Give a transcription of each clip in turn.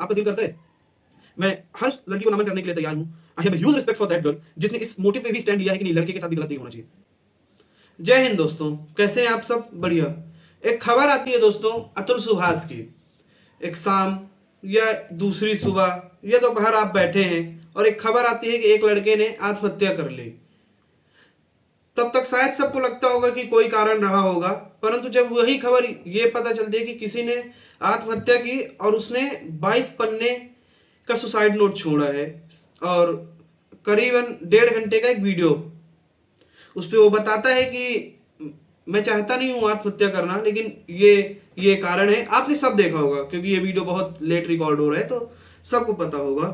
आपका दिल करता है? मैं हर उस लड़की को नमन करने के लिए तैयार हूं। I have huge respect for that girl जिसने इस मोटिव पे भी स्टैंड लिया है कि नहीं, लड़के के साथ भी गलत नहीं होना चाहिए। जय हिंद दोस्तों, कैसे हैं आप सब? बढ़िया। एक खबर आती है दोस्तों अतुल सुहास की। एक शाम या दूसरी सुबह या दोपहर आप बैठे हैं और एक खबर आती है कि एक लड़के ने आत्महत्या कर ली। तब तक शायद सबको लगता होगा कि कोई कारण रहा होगा, परंतु जब वही खबर ये पता चलती है कि किसी ने आत्महत्या की और उसने 22 पन्ने का सुसाइड नोट छोड़ा है और करीबन 1.5 घंटे का एक वीडियो, उस पर वो बताता है कि मैं चाहता नहीं हूं आत्महत्या करना, लेकिन ये कारण है। आपने सब देखा होगा क्योंकि ये वीडियो बहुत लेट रिकॉर्ड हो रहा है तो सबको पता होगा।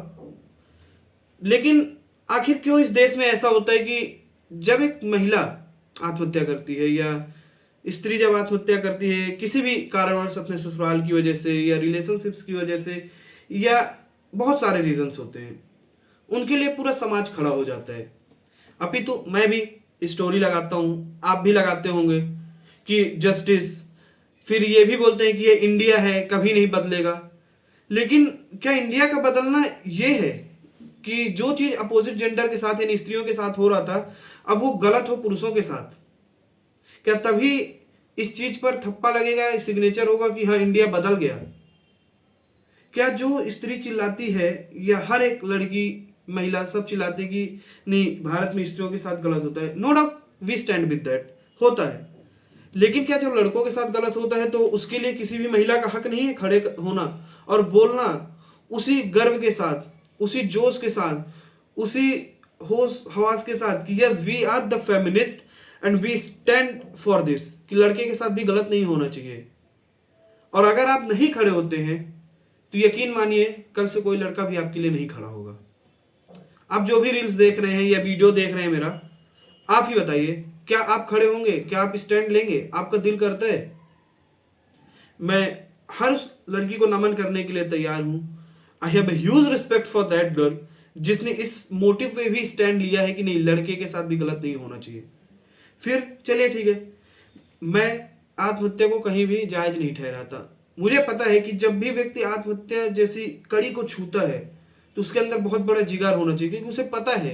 लेकिन आखिर क्यों इस देश में ऐसा होता है कि जब एक महिला आत्महत्या करती है या स्त्री जब आत्महत्या करती है किसी भी कारणवश, अपने ससुराल की वजह से या रिलेशनशिप्स की वजह से या बहुत सारे रीजंस होते हैं, उनके लिए पूरा समाज खड़ा हो जाता है। अभी तो मैं भी स्टोरी लगाता हूँ, आप भी लगाते होंगे कि जस्टिस, फिर ये भी बोलते हैं कि ये इंडिया है, कभी नहीं बदलेगा। लेकिन क्या इंडिया का बदलना ये है कि जो चीज अपोजिट जेंडर के साथ यानी स्त्रियों के साथ हो रहा था अब वो गलत हो पुरुषों के साथ? क्या तभी इस चीज पर ठप्पा लगेगा, सिग्नेचर होगा कि हाँ इंडिया बदल गया? क्या जो स्त्री चिल्लाती है या हर एक लड़की महिला सब चिल्लाती कि नहीं भारत में स्त्रियों के साथ गलत होता है, no doubt we stand with that, होता है। लेकिन क्या जब लड़कों के साथ गलत होता है तो उसके लिए किसी भी महिला का हक नहीं है खड़े होना और बोलना उसी गर्व के साथ, उसी जोश के साथ, उसी होश हवास के साथ कि yes we are the feminist and we stand for this, कि लड़के के साथ भी गलत नहीं होना चाहिए। और अगर आप नहीं खड़े होते हैं तो यकीन मानिए कल से कोई लड़का भी आपके लिए नहीं खड़ा होगा। आप जो भी रील्स देख रहे हैं या वीडियो देख रहे हैं मेरा, आप ही बताइए क्या आप खड़े होंगे? क्या आप स्टैंड लेंगे? आपका दिल करता है? मैं हर उस लड़की को नमन करने के लिए तैयार हूं। I have huge respect for that girl जिसने इस मोटिव पे भी स्टैंड लिया है कि नहीं, लड़के के साथ भी गलत नहीं होना चाहिए। फिर चलिए ठीक है, मैं आत्महत्या को कहीं भी जायज नहीं ठहराता। मुझे पता है कि जब भी व्यक्ति आत्महत्या जैसी कड़ी को छूता है तो उसके अंदर बहुत बड़ा जिगर होना चाहिए, क्योंकि उसे पता है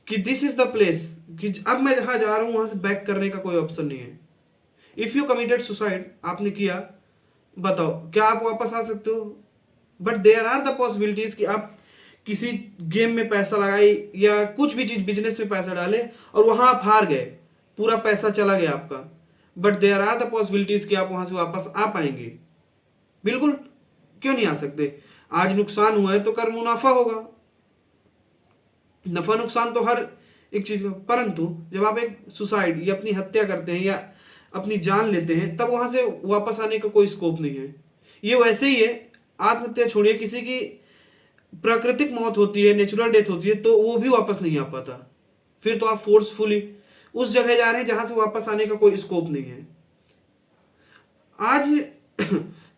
कि दिस इज द प्लेस, कि अब मैं जहां जा रहा हूं वहां से बैक करने का कोई ऑप्शन नहीं है। इफ यू कमिटेड सुसाइड, आपने किया, बताओ क्या आप वापस आ सकते हो? But there are the possibilities कि आप किसी गेम में पैसा लगाए या कुछ भी चीज बिजनेस में पैसा डाले और वहां आप हार गए, पूरा पैसा चला गया आपका, but there are the possibilities कि आप वहां से वापस आ पाएंगे। बिल्कुल, क्यों नहीं आ सकते? आज नुकसान हुआ है तो कल मुनाफा होगा। नफा नुकसान तो हर एक चीज का, परंतु जब आप एक सुसाइड या अपनी हत्या करते हैं या अपनी जान लेते हैं तब वहां से वापस आने का कोई स्कोप नहीं है। ये वैसे ही है, आत्महत्या छोड़िए, किसी की प्राकृतिक मौत होती है, नेचुरल डेथ होती है तो वो भी वापस नहीं आ पाता। फिर तो आप फोर्सफुली उस जगह जा रहे हैं जहां से वापस आने का कोई स्कोप नहीं है। आज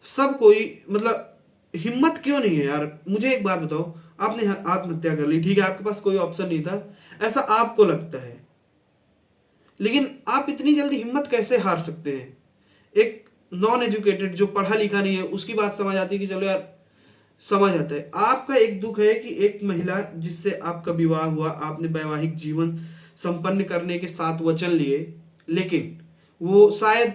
सब कोई मतलब हिम्मत क्यों नहीं है यार? मुझे एक बात बताओ, आपने आत्महत्या कर ली, ठीक है, आपके पास कोई ऑप्शन नहीं था, ऐसा आपको लगता है, लेकिन आप इतनी जल्दी हिम्मत कैसे हार सकते हैं? एक नॉन एजुकेटेड जो पढ़ा लिखा नहीं है उसकी बात समझ आती है कि चलो यार समझ आता है। आपका एक दुख है कि एक महिला जिससे आपका विवाह हुआ, आपने वैवाहिक जीवन संपन्न करने के 7 वचन लिए, लेकिन वो शायद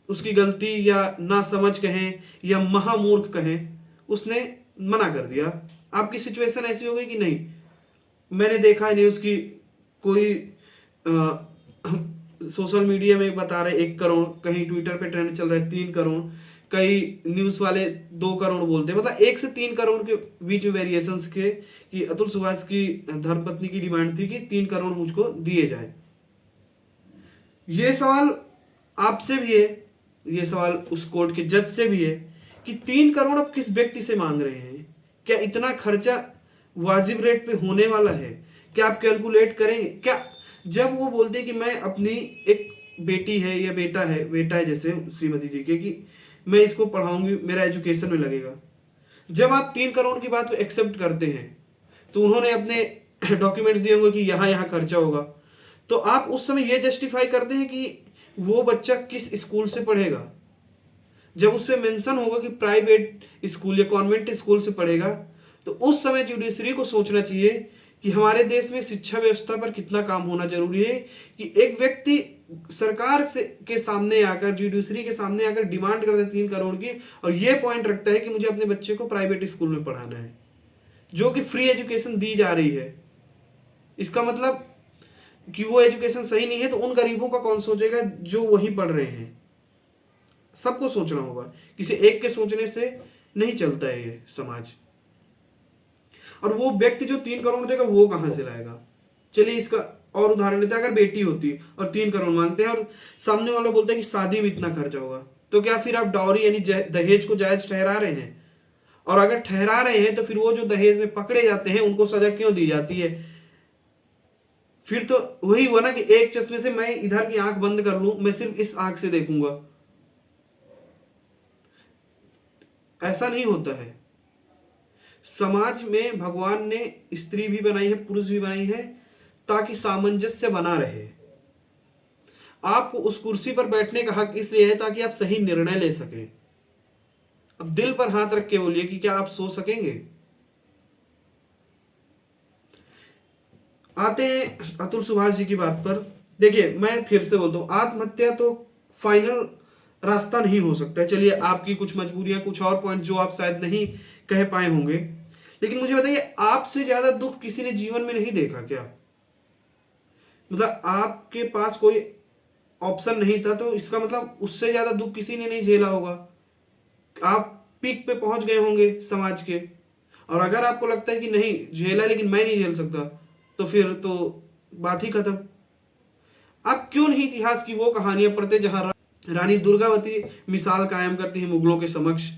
उसकी गलती या ना समझ कहें या महामूर्ख कहें, उसने मना कर दिया। आपकी सिचुएशन ऐसी हो गई कि नहीं, मैंने देखा है न्यूज़ की कोई सोशल मीडिया में बता रहे 1 करोड़, कहीं ट्विटर पे ट्रेंड चल रहा है 3 करोड़, कई न्यूज़ वाले 2 करोड़ बोलते हैं, मतलब 1 से 3 करोड़ के बीच में वेरिएशंस के, कि अतुल सुभाष की धर्मपत्नी की डिमांड थी कि 3 करोड़ मुझको दिए जाए। ये सवाल आपसे भी है, ये सवाल उस कोर्ट के जज से भी है कि 3 करोड़ आप किस व्यक्ति से मांग रहे हैं? क्या इतना खर्चा वाजिब रेट पे होने वाला है? क्या आप कैलकुलेट करेंगे क्या? जब वो बोलते हैं कि मैं अपनी एक बेटी है या बेटा है जैसे श्रीमती जी के, कि मैं इसको पढ़ाऊंगी, मेरा एजुकेशन में लगेगा, जब आप 3 करोड़ की बात को एक्सेप्ट करते हैं तो उन्होंने अपने डॉक्यूमेंट्स दिए होंगे कि यहाँ यहाँ खर्चा होगा, तो आप उस समय ये जस्टिफाई करते हैं कि वो बच्चा किस स्कूल से पढ़ेगा। जब उस पे मेंशन होगा कि प्राइवेट स्कूल या कॉन्वेंट स्कूल से पढ़ेगा, तो उस समय जुडिशरी को सोचना चाहिए कि हमारे देश में शिक्षा व्यवस्था पर कितना काम होना जरूरी है कि एक व्यक्ति सरकार से के सामने आकर, जुडिशरी के सामने आकर डिमांड करता है 3 करोड़ की, और ये पॉइंट रखता है कि मुझे अपने बच्चे को प्राइवेट स्कूल में पढ़ाना है, जो कि फ्री एजुकेशन दी जा रही है। इसका मतलब कि वो एजुकेशन सही नहीं है, तो उन गरीबों का कौन सोचेगा जो वहीं पढ़ रहे हैं। सबको सोचना होगा, किसी एक के सोचने से नहीं चलता है ये समाज। और वो व्यक्ति जो 3 करोड़ देगा वो कहां से लाएगा? चलिए इसका और उदाहरण लेते हैं। अगर बेटी होती और 3 करोड़ मांगते हैं और सामने वाला बोलता है कि शादी में इतना खर्चा होगा, तो क्या फिर आप डाउरी यानी दहेज को जायज ठहरा रहे हैं? और अगर ठहरा रहे हैं तो फिर वो जो दहेज में पकड़े जाते हैं उनको सजा क्यों दी जाती है? फिर तो वही हुआ ना कि एक चश्मे से मैं इधर की आंख बंद कर लूं, मैं सिर्फ इस आंख से देखूंगा। ऐसा नहीं होता है। समाज में भगवान ने स्त्री भी बनाई है, पुरुष भी बनाई है, ताकि सामंजस्य बना रहे। आपको उस कुर्सी पर बैठने का हक इसलिए है ताकि आप सही निर्णय ले सकें। अब दिल पर हाथ रख के बोलिए कि क्या आप सो सकेंगे? आते हैं अतुल सुभाष जी की बात पर। देखिए, मैं फिर से बोलता हूं, आत्महत्या तो फाइनल रास्ता नहीं हो सकता। चलिए, आपकी कुछ मजबूरियां, कुछ और पॉइंट जो आप शायद नहीं कह पाए होंगे, लेकिन मुझे बताइए, आपसे ज्यादा दुख किसी ने जीवन में नहीं देखा क्या? मतलब आपके पास कोई ऑप्शन नहीं था, तो इसका मतलब उससे ज्यादा दुख किसी ने नहीं झेला होगा। आप पीक पे पहुंच गए होंगे समाज के, और अगर आपको लगता है कि नहीं झेला लेकिन मैं नहीं झेल सकता, तो फिर तो बात ही खत्म। आप क्यों नहीं इतिहास की वो कहानियां पढ़ते जहां रानी दुर्गावती मिसाल कायम करती है मुगलों के समक्ष?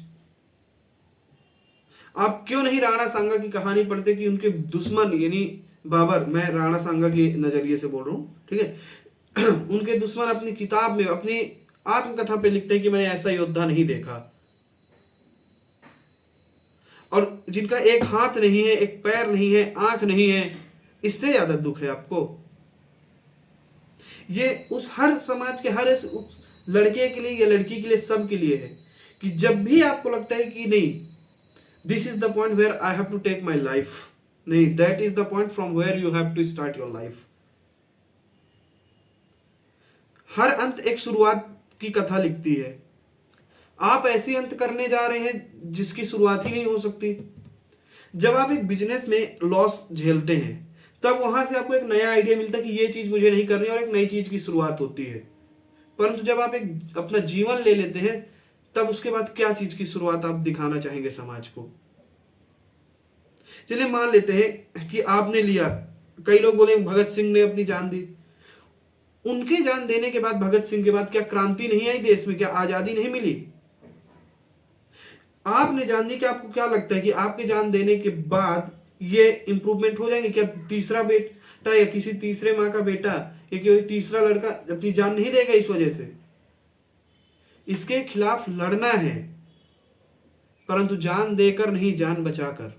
आप क्यों नहीं राणा सांगा की कहानी पढ़ते कि उनके दुश्मन यानी बाबर, मैं राणा सांगा के नजरिए से बोल रहा हूं, ठीक है, उनके दुश्मन अपनी किताब में, अपनी आत्मकथा पे लिखते हैं कि मैंने ऐसा योद्धा नहीं देखा। और जिनका एक हाथ नहीं है, एक पैर नहीं है, आंख नहीं है, इससे ज्यादा दुख है आपको? ये उस हर समाज के हर उस लड़के के लिए या लड़की के लिए, सब के लिए है कि जब भी आपको लगता है कि नहीं, this is the point where I have to take my life, नहीं, that is the point from where you have to start your life. हर अंत एक शुरुआत की कथा लिखती है। आप ऐसी अंत करने जा रहे हैं जिसकी शुरुआत ही नहीं हो सकती। जब आप एक बिजनेस में लॉस झेलते हैं, तब वहां से आपको एक नया आइडिया मिलता है कि ये चीज मुझे नहीं करनी, और एक नई चीज की शुरुआत होती है। परंतु जब आप एक अपना जीवन ले लेते हैं, तब उसके बाद क्या चीज की शुरुआत आप दिखाना चाहेंगे समाज को? चलिए मान लेते हैं कि आपने लिया, कई लोग बोले भगत सिंह ने अपनी जान दी। उनके जान देने के बाद, भगत सिंह के बाद, क्या क्रांति नहीं आई देश में? क्या आजादी नहीं मिली? आपने जान दी कि आपको क्या लगता है कि आपके जान देने के बाद ये इंप्रूवमेंट हो जाएंगे? क्या तीसरा बेटा या किसी तीसरे माँ का बेटा या कोई तीसरा लड़का अपनी जान नहीं देगा इस वजह से? इसके खिलाफ लड़ना है, परंतु जान देकर नहीं, जान बचाकर।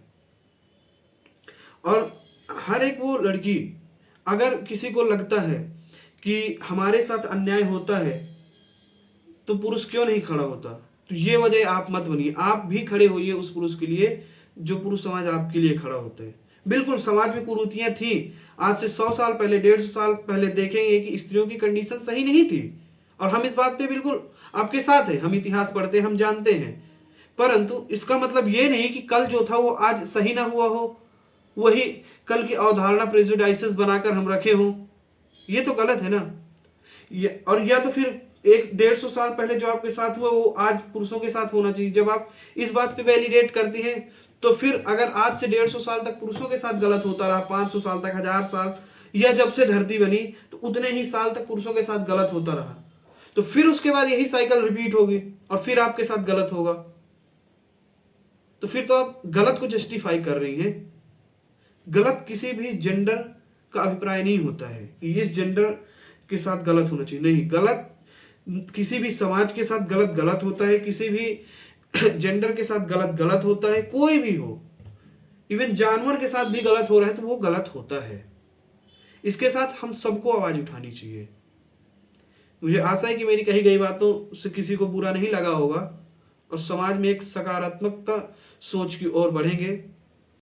और हर एक वो लड़की, अगर किसी को लगता है कि हमारे साथ अन्याय होता है, तो पुरुष क्यों नहीं खड़ा होता? तो ये वजह आप मत बनिए, आप भी खड़े होइए उस पुरुष के लिए जो पुरुष समाज आपके लिए खड़ा होता है। बिल्कुल, समाज में कुरीतियां थी, आज से 100 साल पहले, 150 साल पहले देखेंगे कि स्त्रियों की कंडीशन सही नहीं थी, और हम इस बात पे बिल्कुल आपके साथ है। हम इतिहास पढ़ते हैं, हम जानते हैं। परंतु इसका मतलब ये नहीं कि कल जो था वो आज सही ना हुआ हो, वही कल की अवधारणा प्रेजुडाइसेस बनाकर हम रखे हों। ये तो गलत है ना। और या तो फिर 150 साल पहले जो आपके साथ हुआ वो आज पुरुषों के साथ होना चाहिए। जब आप इस बात पे वैलिडेट करती हैं, तो फिर अगर आज से 150 साल तक पुरुषों के साथ गलत होता रहा, 500 साल तक, 1000 साल, या जब से धरती बनी तो उतने ही साल तक पुरुषों के साथ गलत होता रहा, तो फिर उसके बाद यही साइकिल रिपीट होगी और फिर आपके साथ गलत होगा। तो फिर तो आप गलत को जस्टिफाई कर रही हैं। गलत किसी भी जेंडर का अभिप्राय नहीं होता है कि इस जेंडर के साथ गलत होना चाहिए, नहीं। गलत किसी भी समाज के साथ गलत गलत होता है, किसी भी जेंडर के साथ गलत गलत होता है, कोई भी हो, इवन जानवर के साथ भी गलत हो रहा है तो वो गलत होता है। इसके साथ हम सबको आवाज उठानी चाहिए। मुझे आशा है कि मेरी कही गई बातों से किसी को बुरा नहीं लगा होगा। और समाज में एक सकारात्मकता सोच की ओर बढ़ेंगे।